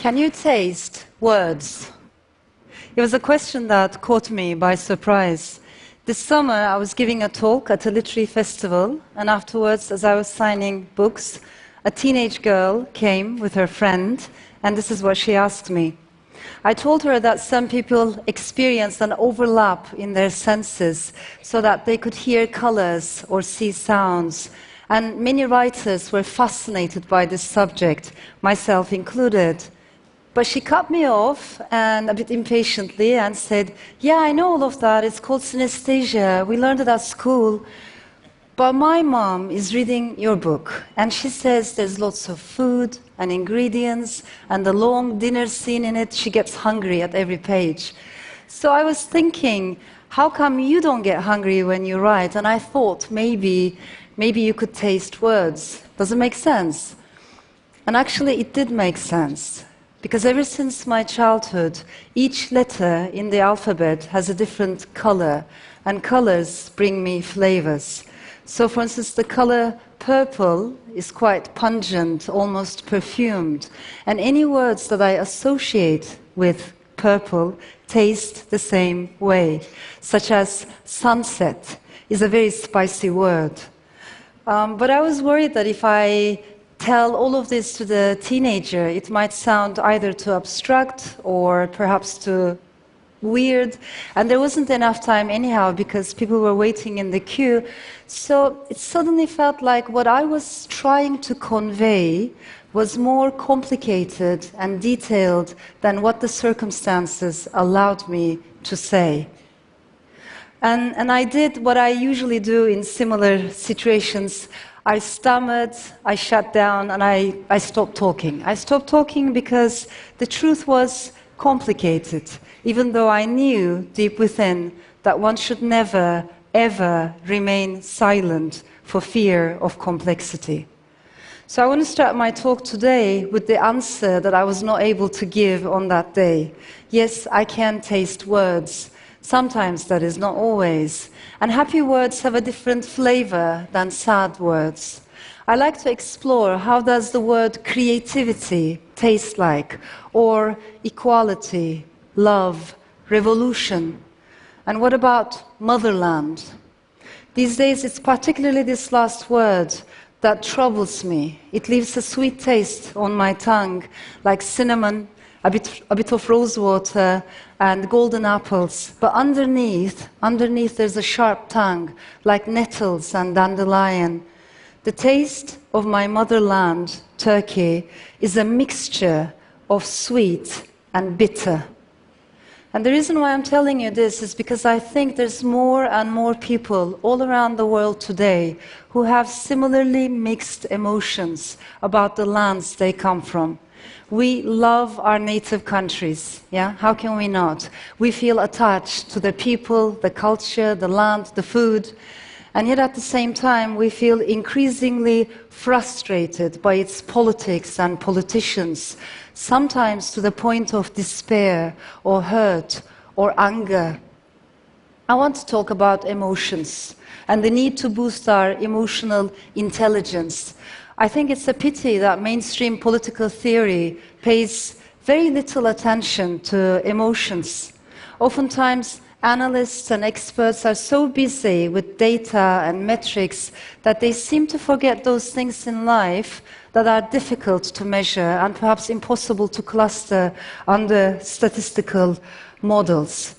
Can you taste words? It was a question that caught me by surprise. This summer, I was giving a talk at a literary festival, and afterwards, as I was signing books, a teenage girl came with her friend, and this is what she asked me. I told her that some people experienced an overlap in their senses so that they could hear colors or see sounds, and many writers were fascinated by this subject, myself included. But she cut me off, and a bit impatiently, and said, "Yeah, I know all of that. It's called synesthesia. We learned it at school. But my mom is reading your book, and she says there's lots of food and ingredients, and the long dinner scene in it, she gets hungry at every page." So I was thinking, how come you don't get hungry when you write? And I thought maybe you could taste words. Does it make sense? And actually, it did make sense. Because ever since my childhood, each letter in the alphabet has a different color, and colors bring me flavors. So, for instance, the color purple is quite pungent, almost perfumed, and any words that I associate with purple taste the same way, such as sunset is a very spicy word. But I was worried that if I tell all of this to the teenager, it might sound either too abstract or perhaps too weird. And there wasn't enough time anyhow because people were waiting in the queue. So it suddenly felt like what I was trying to convey was more complicated and detailed than what the circumstances allowed me to say. And I did what I usually do in similar situations. I stammered, I shut down, and I stopped talking. I stopped talking because the truth was complicated, even though I knew deep within that one should never, ever remain silent for fear of complexity. So I want to start my talk today with the answer that I was not able to give on that day. Yes, I can taste words. Sometimes, that is, not always. And happy words have a different flavor than sad words. I like to explore how does the word creativity taste like, or equality, love, revolution. And what about motherland? These days, it's particularly this last word that troubles me. It leaves a sweet taste on my tongue, like cinnamon, a bit of rose water, and golden apples. But underneath there's a sharp tongue, like nettles and dandelion. The taste of my motherland, Turkey, is a mixture of sweet and bitter. And the reason why I'm telling you this is because I think there's more and more people all around the world today who have similarly mixed emotions about the lands they come from. We love our native countries, yeah? How can we not? We feel attached to the people, the culture, the land, the food, and yet at the same time we feel increasingly frustrated by its politics and politicians, sometimes to the point of despair or hurt or anger. I want to talk about emotions and the need to boost our emotional intelligence. I think it's a pity that mainstream political theory pays very little attention to emotions. Oftentimes, analysts and experts are so busy with data and metrics that they seem to forget those things in life that are difficult to measure and perhaps impossible to cluster under statistical models.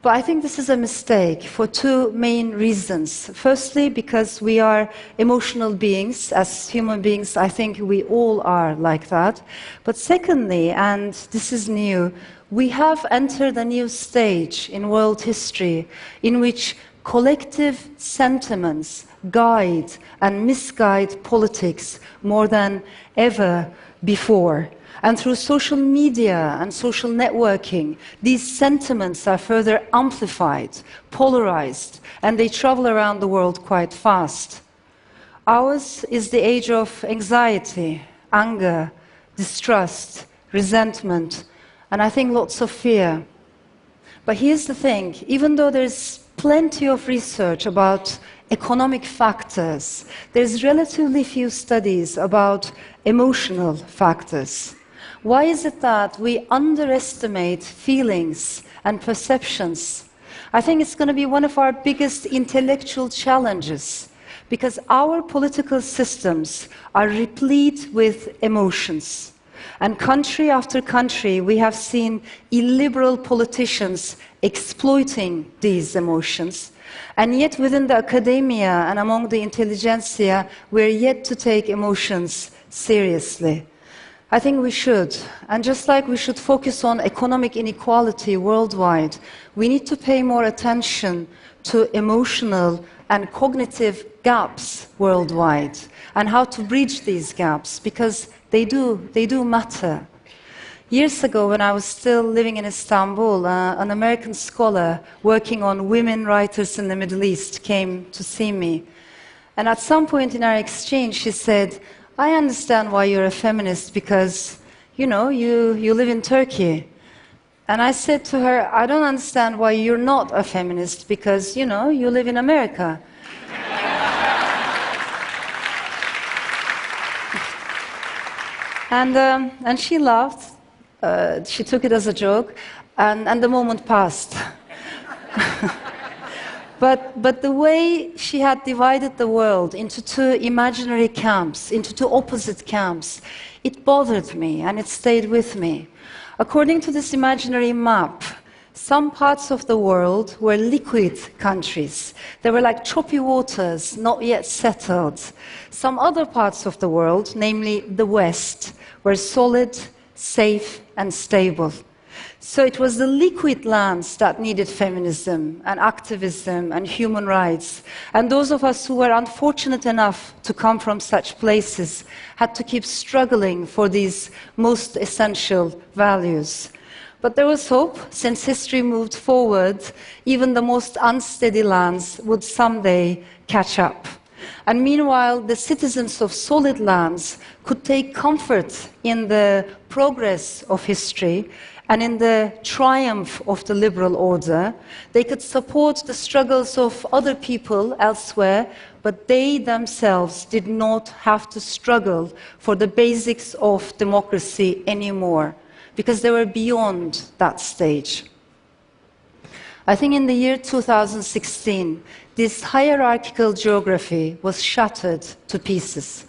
But I think this is a mistake for two main reasons. Firstly, because we are emotional beings. As human beings, I think we all are like that. But secondly, and this is new, we have entered a new stage in world history in which collective sentiments guide and misguide politics more than ever before. And through social media and social networking, these sentiments are further amplified, polarized, and they travel around the world quite fast. Ours is the age of anxiety, anger, distrust, resentment, and I think lots of fear. But here's the thing, even though there's plenty of research about economic factors, there's relatively few studies about emotional factors. Why is it that we underestimate feelings and perceptions? I think it's going to be one of our biggest intellectual challenges, because our political systems are replete with emotions. And country after country, we have seen illiberal politicians exploiting these emotions. And yet within the academia and among the intelligentsia, we're yet to take emotions seriously. I think we should. And just like we should focus on economic inequality worldwide, we need to pay more attention to emotional and cognitive gaps worldwide and how to bridge these gaps, because they do matter. Years ago, when I was still living in Istanbul, an American scholar working on women writers in the Middle East came to see me. And at some point in our exchange, she said, I understand why you're a feminist, because, you live in Turkey. And I said to her, I don't understand why you're not a feminist, because, you live in America. And she laughed. She took it as a joke, and the moment passed. But the way she had divided the world into two imaginary camps, into two opposite camps, it bothered me, and it stayed with me. According to this imaginary map, some parts of the world were liquid countries. They were like choppy waters, not yet settled. Some other parts of the world, namely the West, were solid, safe, and stable. So it was the liquid lands that needed feminism and activism and human rights. And those of us who were unfortunate enough to come from such places had to keep struggling for these most essential values. But there was hope. Since history moved forward, even the most unsteady lands would someday catch up. And meanwhile, the citizens of solid lands could take comfort in the progress of history and in the triumph of the liberal order. They could support the struggles of other people elsewhere, but they themselves did not have to struggle for the basics of democracy anymore, because they were beyond that stage. I think in the year 2016, this hierarchical geography was shattered to pieces.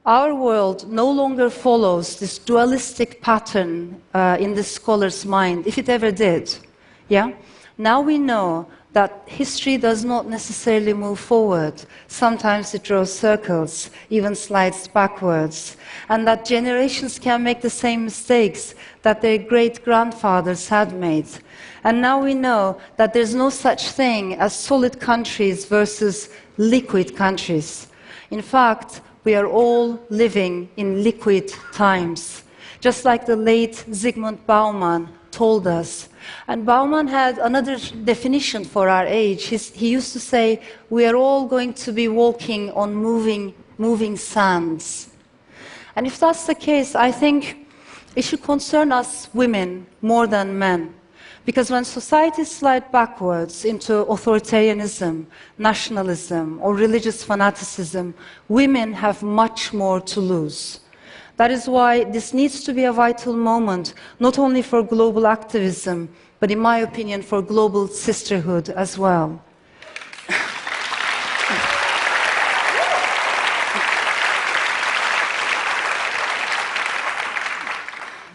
Our world no longer follows this dualistic pattern in the scholar's mind, if it ever did. Yeah? Now we know that history does not necessarily move forward. Sometimes it draws circles, even slides backwards, and that generations can make the same mistakes that their great-grandfathers had made. And now we know that there's no such thing as solid countries versus liquid countries. In fact, we are all living in liquid times, just like the late Zygmunt Bauman told us. And Bauman had another definition for our age. He used to say, we are all going to be walking on moving sands. And if that's the case, I think it should concern us women more than men. Because when societies slide backwards into authoritarianism, nationalism, or religious fanaticism, women have much more to lose. That is why this needs to be a vital moment, not only for global activism, but in my opinion, for global sisterhood as well.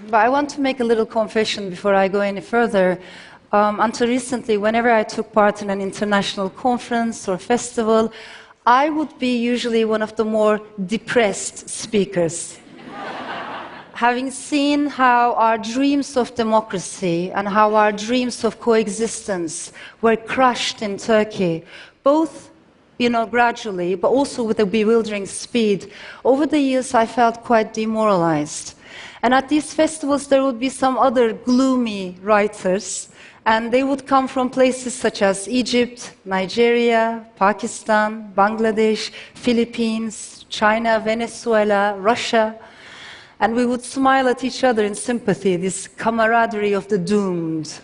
But I want to make a little confession before I go any further. Until recently, whenever I took part in an international conference or festival, I would be usually one of the more depressed speakers. Having seen how our dreams of democracy and how our dreams of coexistence were crushed in Turkey, both gradually, but also with a bewildering speed, over the years I felt quite demoralized. And at these festivals, there would be some other gloomy writers, and they would come from places such as Egypt, Nigeria, Pakistan, Bangladesh, Philippines, China, Venezuela, Russia. And we would smile at each other in sympathy, this camaraderie of the doomed.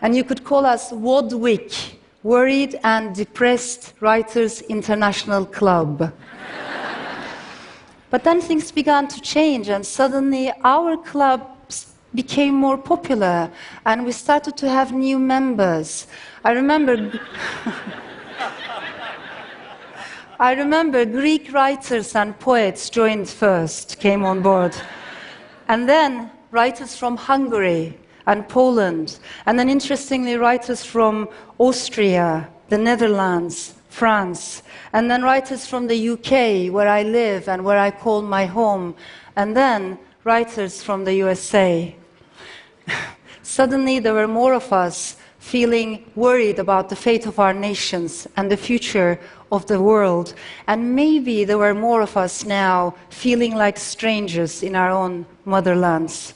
And you could call us WODWIC, Worried and Depressed Writers International Club. But then things began to change, and suddenly our club became more popular, and we started to have new members. I remember Greek writers and poets joined first, came on board. And then writers from Hungary and Poland, and then interestingly writers from Austria, the Netherlands, France, and then writers from the UK, where I live and where I call my home, and then writers from the USA. Suddenly there were more of us feeling worried about the fate of our nations and the future of the world, and maybe there were more of us now feeling like strangers in our own motherlands.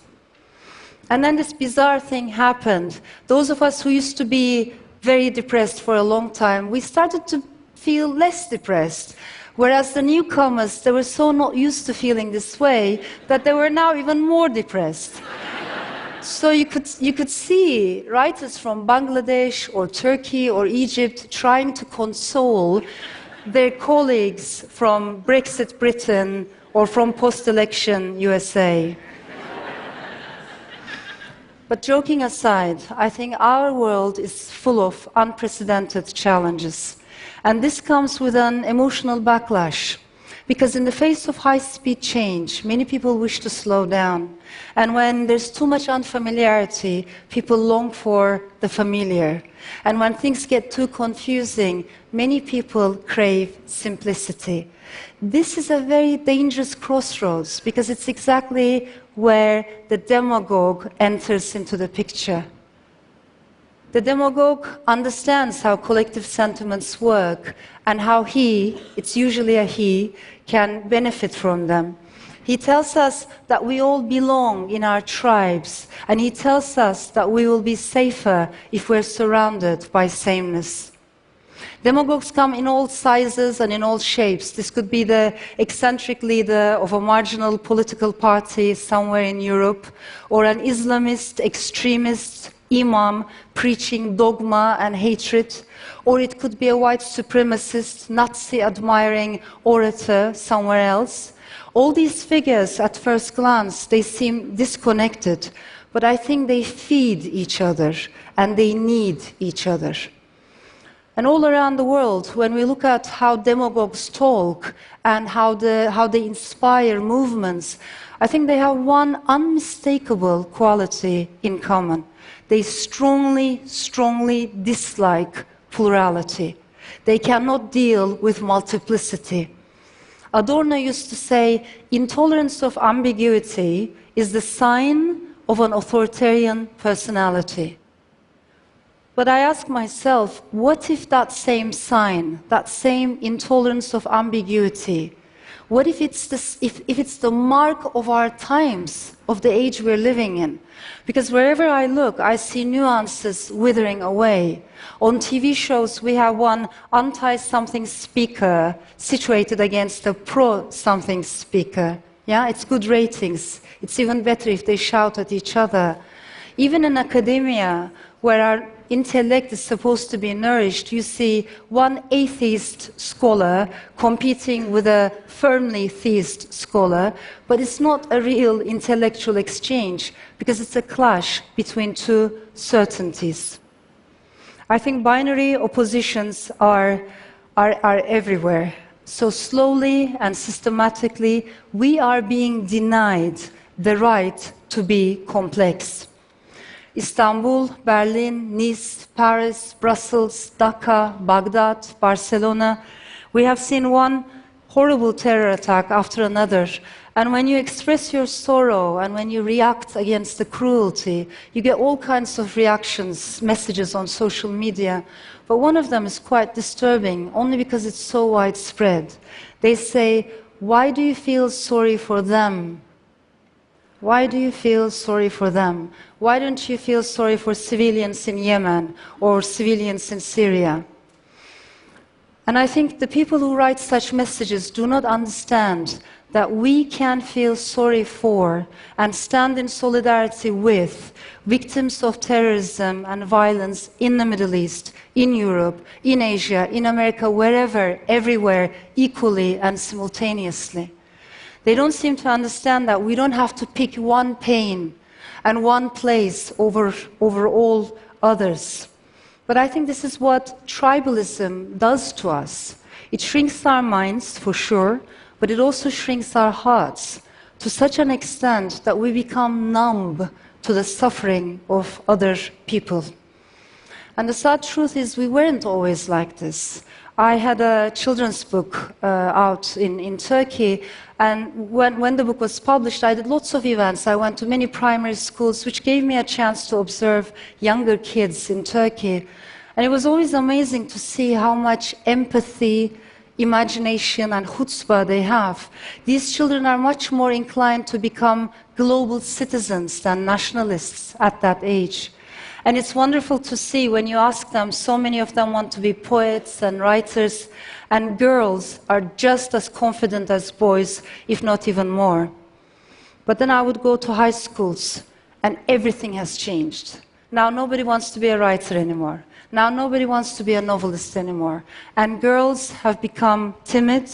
And then this bizarre thing happened. Those of us who used to be very depressed for a long time, we started to feel less depressed. Whereas the newcomers, they were so not used to feeling this way that they were now even more depressed. So you could see writers from Bangladesh or Turkey or Egypt trying to console their colleagues from Brexit Britain or from post-election USA. But joking aside, I think our world is full of unprecedented challenges. And this comes with an emotional backlash. Because in the face of high-speed change, many people wish to slow down. And when there's too much unfamiliarity, people long for the familiar. And when things get too confusing, many people crave simplicity. This is a very dangerous crossroads, because it's exactly where the demagogue enters into the picture. The demagogue understands how collective sentiments work and how he, it's usually a he, can benefit from them. He tells us that we all belong in our tribes, and he tells us that we will be safer if we're surrounded by sameness. Demagogues come in all sizes and in all shapes. This could be the eccentric leader of a marginal political party somewhere in Europe, or an Islamist, extremist imam preaching dogma and hatred, or it could be a white supremacist, Nazi-admiring orator somewhere else. All these figures, at first glance, they seem disconnected, but I think they feed each other and they need each other. And all around the world, when we look at how demagogues talk and how they inspire movements, I think they have one unmistakable quality in common. They strongly, strongly dislike plurality. They cannot deal with multiplicity. Adorno used to say, intolerance of ambiguity is the sign of an authoritarian personality. But I ask myself, what if that same sign, that same intolerance of ambiguity, what if it's the mark of our times, of the age we're living in? Because wherever I look, I see nuances withering away. On TV shows, we have one anti-something speaker situated against a pro-something speaker. Yeah, it's good ratings. It's even better if they shout at each other. Even in academia, where our intellect is supposed to be nourished, you see one atheist scholar competing with a firmly theist scholar, but it's not a real intellectual exchange because it's a clash between two certainties. I think binary oppositions are everywhere. So slowly and systematically, we are being denied the right to be complex. Istanbul, Berlin, Nice, Paris, Brussels, Dhaka, Baghdad, Barcelona. We have seen one horrible terror attack after another. And when you express your sorrow and when you react against the cruelty, you get all kinds of reactions, messages on social media. But one of them is quite disturbing, only because it's so widespread. They say, why do you feel sorry for them? Why do you feel sorry for them? Why don't you feel sorry for civilians in Yemen or civilians in Syria? And I think the people who write such messages do not understand that we can feel sorry for and stand in solidarity with victims of terrorism and violence in the Middle East, in Europe, in Asia, in America, wherever, everywhere, equally and simultaneously. They don't seem to understand that we don't have to pick one pain and one place over all others. But I think this is what tribalism does to us. It shrinks our minds, for sure, but it also shrinks our hearts to such an extent that we become numb to the suffering of other people. And the sad truth is we weren't always like this. I had a children's book out in Turkey, and when the book was published, I did lots of events. I went to many primary schools, which gave me a chance to observe younger kids in Turkey. And it was always amazing to see how much empathy, imagination, and chutzpah they have. These children are much more inclined to become global citizens than nationalists at that age. And it's wonderful to see when you ask them, so many of them want to be poets and writers, and girls are just as confident as boys, if not even more. But then I would go to high schools, and everything has changed. Now nobody wants to be a writer anymore. Now nobody wants to be a novelist anymore. And girls have become timid,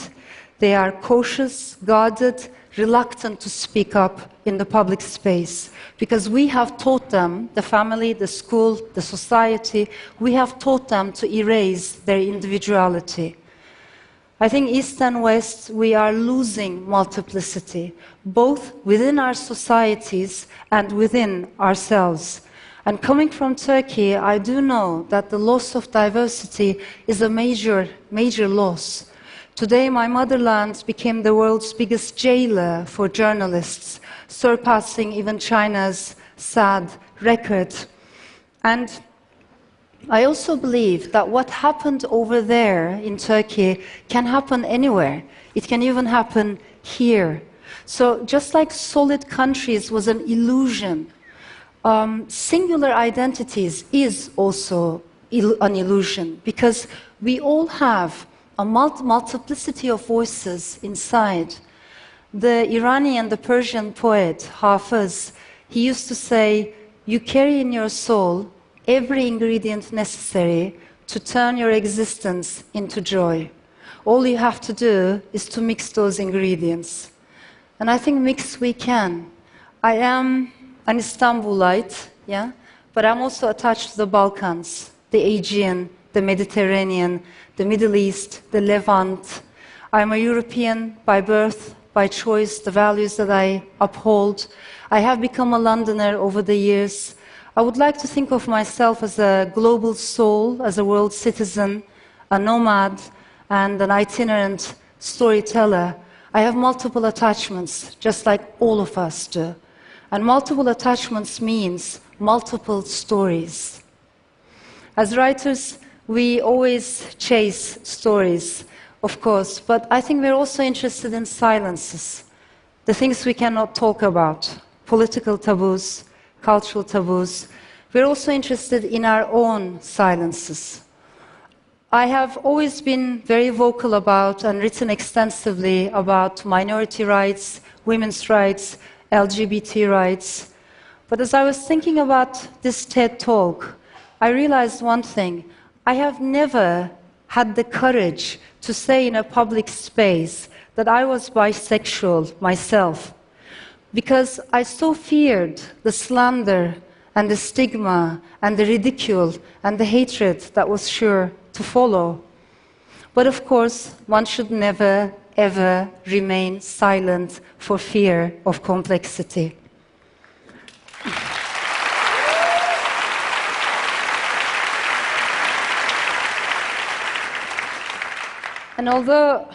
they are cautious, guarded, reluctant to speak up in the public space. Because we have taught them, the family, the school, the society, we have taught them to erase their individuality. I think East and West, we are losing multiplicity, both within our societies and within ourselves. And coming from Turkey, I do know that the loss of diversity is a major loss. Today, my motherland became the world's biggest jailer for journalists, surpassing even China's sad record. And I also believe that what happened over there in Turkey can happen anywhere. It can even happen here. So just like solid countries was an illusion, singular identities is also an illusion, because we all have a multiplicity of voices inside. The Iranian, the Persian poet Hafiz, he used to say, you carry in your soul every ingredient necessary to turn your existence into joy. All you have to do is to mix those ingredients. And I think mix we can. I am an Istanbulite, yeah, but I'm also attached to the Balkans, the Aegean, the Mediterranean, the Middle East, the Levant. I'm a European by birth, by choice, the values that I uphold. I have become a Londoner over the years. I would like to think of myself as a global soul, as a world citizen, a nomad, and an itinerant storyteller. I have multiple attachments, just like all of us do. And multiple attachments means multiple stories. As writers, we always chase stories, of course, but I think we're also interested in silences, the things we cannot talk about, political taboos, cultural taboos. We're also interested in our own silences. I have always been very vocal about and written extensively about minority rights, women's rights, LGBT rights. But as I was thinking about this TED Talk, I realized one thing. I have never had the courage to say in a public space that I was bisexual myself, because I so feared the slander and the stigma and the ridicule and the hatred that was sure to follow. But of course, one should never, ever remain silent for fear of complexity. And although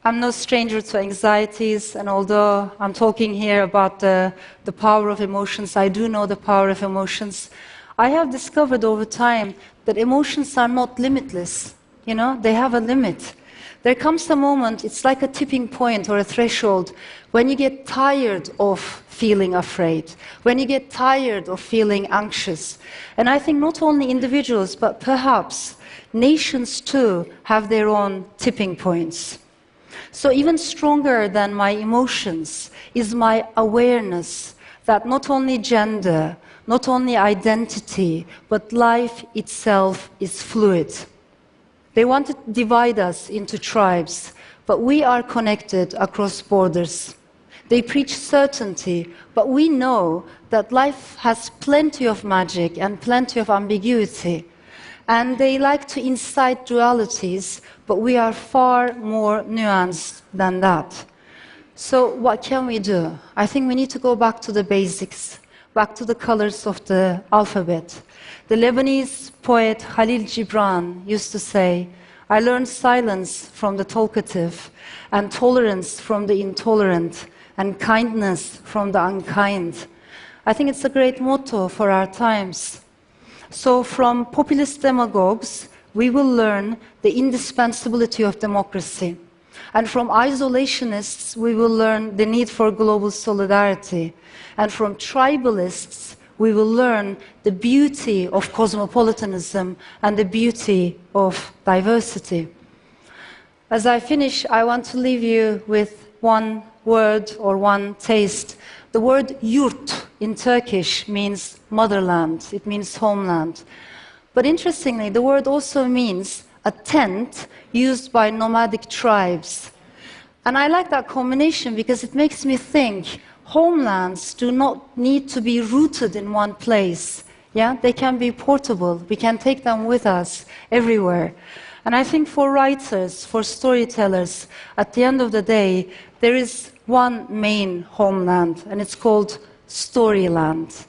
I'm no stranger to anxieties, and although I'm talking here about the power of emotions, I do know the power of emotions. I have discovered over time that emotions are not limitless. You know, they have a limit. There comes a moment, it's like a tipping point or a threshold, when you get tired of feeling afraid, when you get tired of feeling anxious. And I think not only individuals, but perhaps nations too have their own tipping points. So even stronger than my emotions is my awareness that not only gender, not only identity, but life itself is fluid. They want to divide us into tribes, but we are connected across borders. They preach certainty, but we know that life has plenty of magic and plenty of ambiguity. And they like to incite dualities, but we are far more nuanced than that. So what can we do? I think we need to go back to the basics, back to the colors of the alphabet. The Lebanese poet Khalil Gibran used to say, "I learned silence from the talkative, and tolerance from the intolerant, and kindness from the unkind." I think it's a great motto for our times. So from populist demagogues, we will learn the indispensability of democracy. And from isolationists, we will learn the need for global solidarity. And from tribalists, we will learn the beauty of cosmopolitanism and the beauty of diversity. As I finish, I want to leave you with one word or one taste. The word yurt in Turkish means motherland, it means homeland. But interestingly, the word also means a tent used by nomadic tribes. And I like that combination because it makes me think homelands do not need to be rooted in one place. Yeah? They can be portable. We can take them with us everywhere. And I think for writers, for storytellers, at the end of the day, there is one main homeland, and it's called Storyland.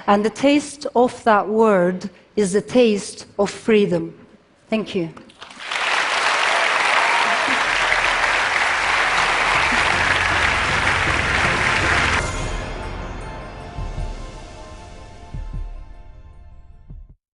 And the taste of that word is the taste of freedom. Thank you.